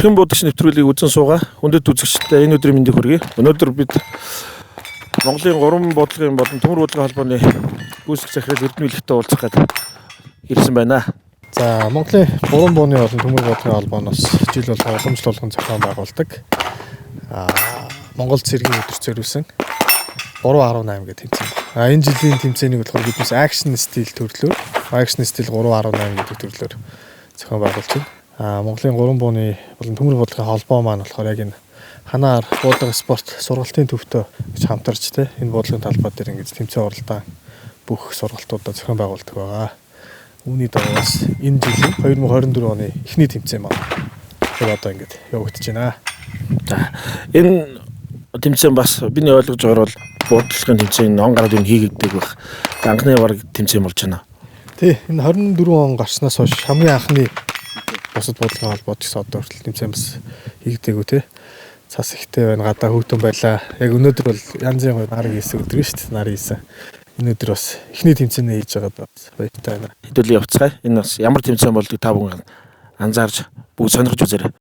Эрхэм буудагч нэвтрүүлгийг үзэн суугаа хүндэт үзэгчдээ энэ өдрийн мэндийг хүргэе. Өнөөдөр бид Монголын 3 буудлын болон төмөр буудлын холбооны гүйцэтгэх захирал Эрдэнэ Билэгтэй уулзах гээд ирсэн байна. За Монголын 3 бууны болон төмөр буудлын холбооноос жил болго уламжлал болгон зохион байгуулдаг. Монгол цэргийн өдөр зориулсан 3.18 гэдэг тэмцээн. Энэ жилийн тэмцээнийг болохоор биднээс акшн стил төрлөөр, акшн стил 3.18 гэдэг төрлөөр зохион байгуулж байна. Монголын 3 бууны болон төмөр буудлын холбоо маань болохоор яг энэ ханаар буудлын спорт сургалтын төвтэй гэж хамтарч энэ буудлын талбай дээр ингэж тэмцээн оролдоо бүх сургалтуудаа зохион байгуулдаг байгаа. Үүний дагаас энэ жилийн 2024 оны эхний тэмцээн маань одоо ингэж явагдаж байна. За энэ тэмцээн бас бидний ойлгож байгаагаар бол буудлын тэмцээн он гараад юм хийгддэг байх. Анхны баг тэмцээн болж байна. Тий, энэ 24 он гарснаас хойш хамгийн анхны бусад буудлын холбоод гэсэн одоо хүртэл тэмцээн бас хийгдээгүй тий. Цас ихтэй байна, гадаа хөтөн байлаа. Яг өнөөдөр бол янзын нарыг хийсэн өдөр шүү дээ. Нар хийсэн. Энэ өдөр бас эхний тэмцээнээ хийж байгаад баяртай байна. Хэдүүлээ явцгаая. Энэ бас ямар тэмцээн болдгийг та бүхэн анзаарч бүгд сонирхож үзээрэй.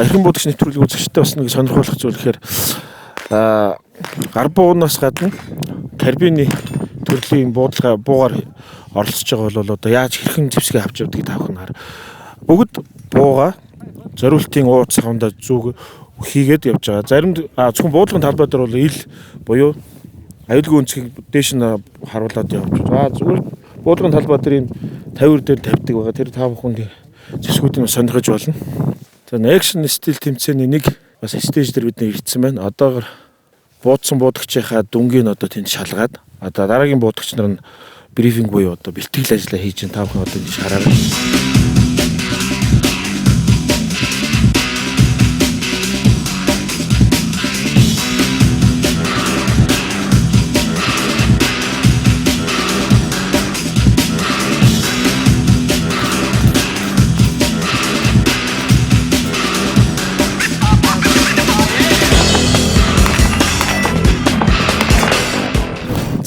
Эрхэм буудагч нэвтрүүлгийг үзэгчтэй бас нэг сонирхолтой зүйл гэхээр гар буунаас гадна карбины төрлийн буугаар оролцож байгаа бол одоо яаж хэрхэн зэвсгээ авч явдгийг та бүхэн хар. Бүгд бууга зориултын ууц савндаа зүг хийгээд явж байгаа. Зарим зөвхөн буудлын талбай дээр бол ил буюу аюулгүй өнцгийг дээш нь харуулад явж байгаа. Зүгээр буудлын талбай дээр ийм тавир дээр тавьдаг байгаа. Тэр та бүхэн зэвсгүүдийг сонирхож болно. За акшн стил тэмцээний нэг бас стейж дээр бид ирсэн байна. Одоогор буудсан буудагчийнхаа дүнгийн одоо тэнд шалгаад одоо дараагийн буудагч нар нь брифинг буюу одоо бэлтгэл ажиллаа хийж байгаа. Та бүхэн одоо ингэж хараарай.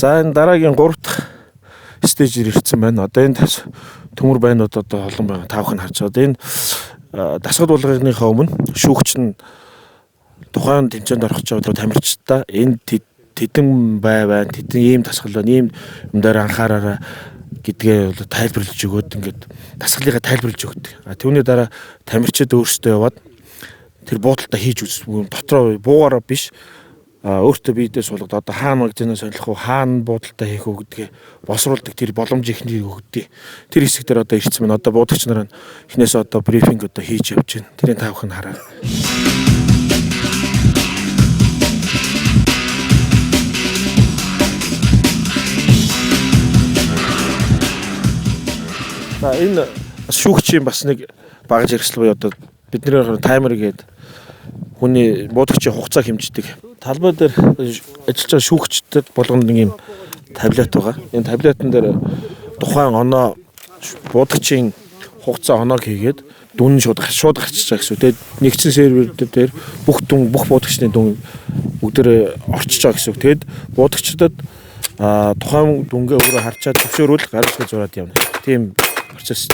За энэ дараагийн 3 дахь стейжээр ирсэн байна. Одоо энэ төмөр байнууд одоо олон байна. Та бүхэн харж байгаа. Энэ дасгал булгаарынхаа өмнө шүүгч нь тухайн тэмцээнд орох гэж байгаа тамирчдаа энэ тэдэн байна, тэдэн ийм дасгал байна, ийм юм дээр анхаараарай гэдгээ тайлбарлаж өгөөд ингээд дасгалыгаа тайлбарлаж өгдөг. Түүний дараа тамирчид өөрсдөө яваад тэр буудалтаа хийж үзсэн. Дотроо буугаараа биш өөртөө биедээ суулгад одоо хаана магазинаа солих уу, хаана буудалтаа хийх үү гэдгээ босруулдаг тэр боломж ихний өгдөө. Тэр хэсэг дээр одоо ирсэн байна. Одоо буудагч нар нь эхнээс одоо брифинг одоо хийж явж байна. Тэрийг та бүхэн хараа. За энэ шүүгчийн бас нэг багаж хэрэгсэл буюу одоо бидний таймер гээд хүний буудагчийн хугацаа хэмждэг. Талбай дээр ажиллаж байгаа шүүгчдэд болгоно нэг юм таблет байгаа. Энэ таблетан дээр тухайн оноо буудагчийн хугацаа оноог хийгээд дүн шууд гарчиж байгаа гэсэн. Тэгээд нэгдсэн сервер дээр бүх буудагчны дүн бүгдээ орчиж байгаа гэсэн. Тэгээд буудагчдад тухайн дүнгээ өөрөө харчаад зөвшөөрвөл гаргаж зураад явна. Тийм процесс.